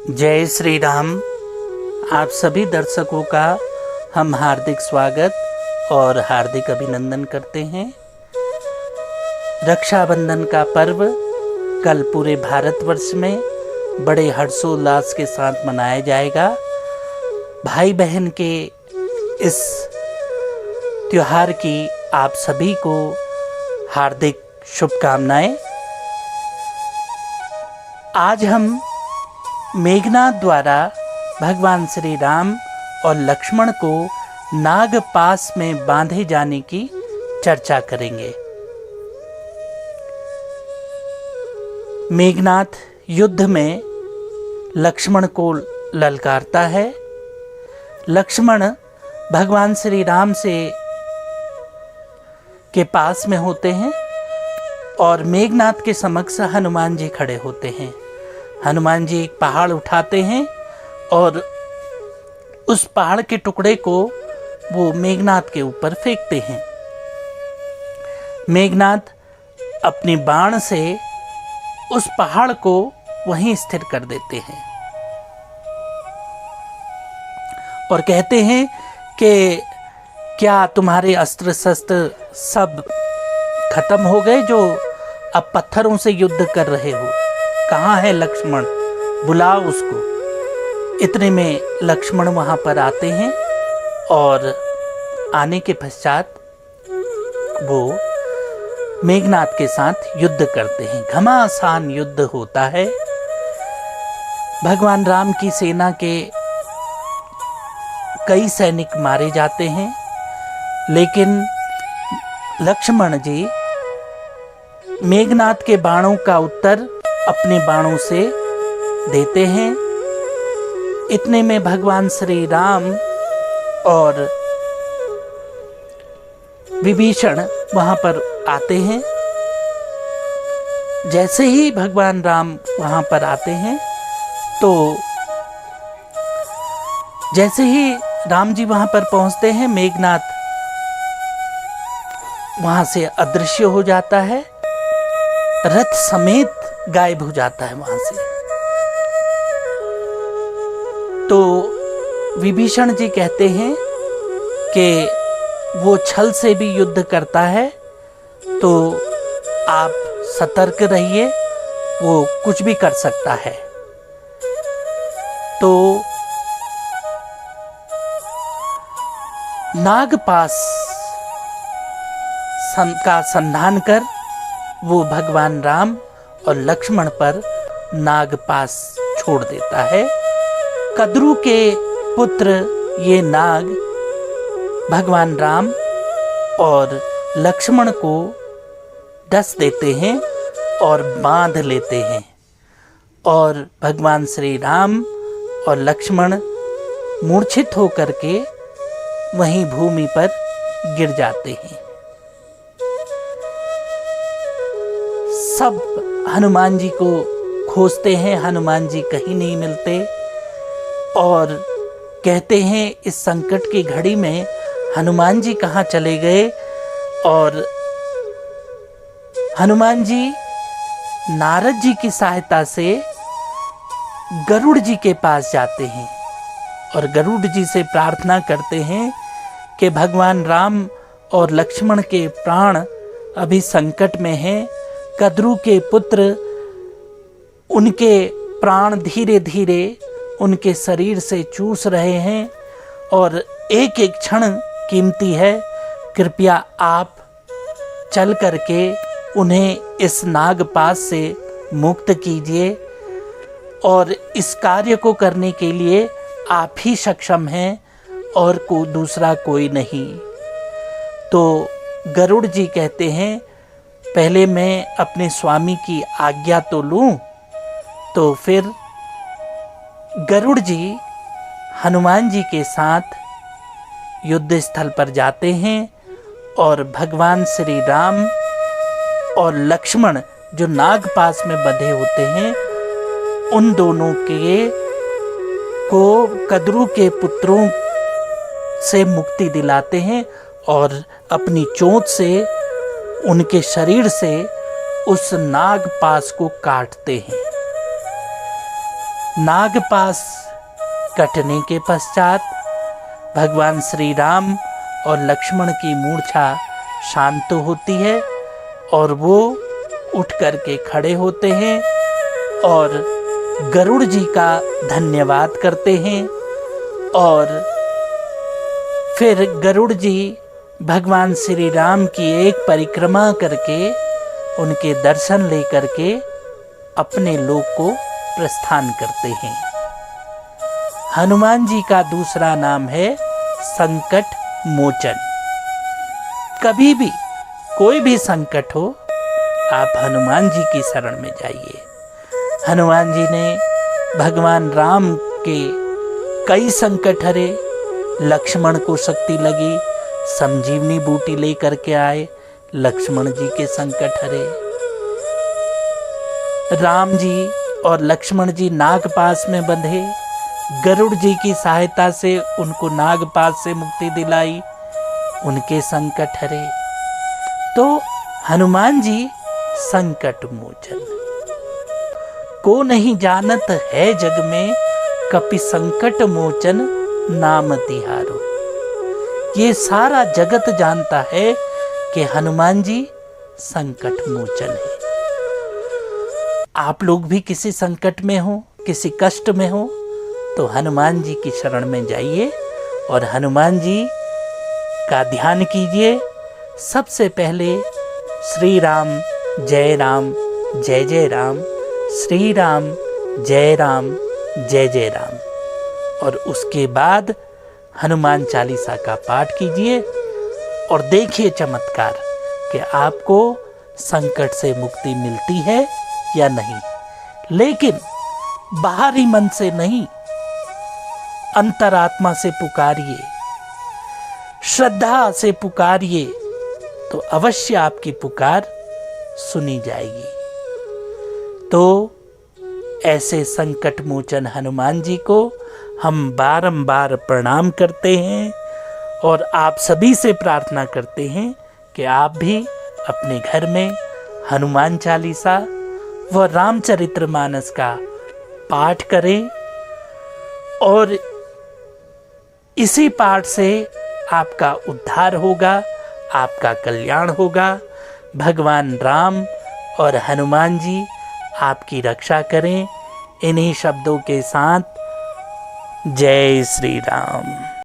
जय श्री राम। आप सभी दर्शकों का हम हार्दिक स्वागत और हार्दिक अभिनंदन करते हैं। रक्षाबंधन का पर्व कल पूरे भारतवर्ष में बड़े हर्षोल्लास के साथ मनाया जाएगा। भाई बहन के इस त्योहार की आप सभी को हार्दिक शुभकामनाएं। आज हम मेघनाद द्वारा भगवान श्री राम और लक्ष्मण को नागपाश में बांधे जाने की चर्चा करेंगे। मेघनाद युद्ध में लक्ष्मण को ललकारता है। लक्ष्मण भगवान श्री राम के पास में होते हैं और मेघनाद के समक्ष हनुमान जी खड़े होते हैं। हनुमान जी एक पहाड़ उठाते हैं और उस पहाड़ के टुकड़े को वो मेघनाद के ऊपर फेंकते हैं। मेघनाद अपनी बाण से उस पहाड़ को वहीं स्थिर कर देते हैं और कहते हैं कि क्या तुम्हारे अस्त्र शस्त्र सब खत्म हो गए जो अब पत्थरों से युद्ध कर रहे हो? कहाँ है लक्ष्मण? बुलाओ उसको। इतने में लक्ष्मण वहाँ पर आते हैं और आने के पश्चात वो मेघनाद के साथ युद्ध करते हैं। घमासान युद्ध होता है। भगवान राम की सेना के कई सैनिक मारे जाते हैं, लेकिन लक्ष्मण जी मेघनाद के बाणों का उत्तर अपने बाणों से देते हैं। इतने में भगवान श्री राम और विभीषण वहां पर आते हैं। जैसे ही भगवान राम वहां पर आते हैं तो जैसे ही राम जी वहां पर पहुंचते हैं, मेघनाद वहां से अदृश्य हो जाता है, रथ समेत गायब हो जाता है वहां से। तो विभीषण जी कहते हैं कि वो छल से भी युद्ध करता है, तो आप सतर्क रहिए, वो कुछ भी कर सकता है। तो नागपाश का संधान कर वो भगवान राम और लक्ष्मण पर नागपाश छोड़ देता है। कद्रु के पुत्र ये नाग भगवान राम और लक्ष्मण को डस देते हैं और बांध लेते हैं और भगवान श्री राम और लक्ष्मण मूर्छित होकर के वहीं भूमि पर गिर जाते हैं। सब हनुमान जी को खोजते हैं, हनुमान जी कहीं नहीं मिलते और कहते हैं इस संकट की घड़ी में हनुमान जी कहाँ चले गए। और हनुमान जी नारद जी की सहायता से गरुड़ जी के पास जाते हैं और गरुड़ जी से प्रार्थना करते हैं कि भगवान राम और लक्ष्मण के प्राण अभी संकट में हैं। कद्रु के पुत्र, उनके प्राण धीरे धीरे उनके शरीर से चूस रहे हैं और एक एक क्षण कीमती है। कृपया आप चल करके उन्हें इस नागपाश से मुक्त कीजिए और इस कार्य को करने के लिए आप ही सक्षम हैं और दूसरा कोई नहीं। तो गरुड़ जी कहते हैं पहले मैं अपने स्वामी की आज्ञा तो लूं। तो फिर गरुड़ जी हनुमान जी के साथ युद्ध स्थल पर जाते हैं और भगवान श्री राम और लक्ष्मण जो नागपाश में बंधे होते हैं, उन दोनों को कद्रु के पुत्रों से मुक्ति दिलाते हैं और अपनी चोंच से उनके शरीर से उस नागपाश को काटते हैं। नागपाश कटने के पश्चात भगवान श्री राम और लक्ष्मण की मूर्छा शांत होती है और वो उठ करके खड़े होते हैं और गरुड़ जी का धन्यवाद करते हैं। और फिर गरुड़ जी भगवान श्री राम की एक परिक्रमा करके उनके दर्शन लेकर के अपने लोक को प्रस्थान करते हैं। हनुमान जी का दूसरा नाम है संकट मोचन। कभी भी कोई भी संकट हो, आप हनुमान जी की शरण में जाइए। हनुमान जी ने भगवान राम के कई संकट हरे। लक्ष्मण को शक्ति लगी, संजीवनी बूटी लेकर के आए, लक्ष्मण जी के संकट हरे। राम जी और लक्ष्मण जी नागपाश में बंधे, गरुड़ जी की सहायता से उनको नागपाश से मुक्ति दिलाई, उनके संकट हरे। तो हनुमान जी संकट मोचन। को नहीं जानत है जग में, कपि संकट मोचन नाम तिहारो। ये सारा जगत जानता है कि हनुमान जी संकट मोचन है। आप लोग भी किसी संकट में हो, किसी कष्ट में हो, तो हनुमान जी की शरण में जाइए और हनुमान जी का ध्यान कीजिए। सबसे पहले श्री राम जय जय राम, श्री राम जय जय राम, और उसके बाद हनुमान चालीसा का पाठ कीजिए और देखिए चमत्कार कि आपको संकट से मुक्ति मिलती है या नहीं। लेकिन बाहरी मन से नहीं, अंतरात्मा से पुकारिए, श्रद्धा से पुकारिए, तो अवश्य आपकी पुकार सुनी जाएगी। तो ऐसे संकट मोचन हनुमान जी को हम बारंबार प्रणाम करते हैं और आप सभी से प्रार्थना करते हैं कि आप भी अपने घर में हनुमान चालीसा व रामचरितमानस का पाठ करें और इसी पाठ से आपका उद्धार होगा, आपका कल्याण होगा। भगवान राम और हनुमान जी आपकी रक्षा करें। इन्हीं शब्दों के साथ जय श्री राम।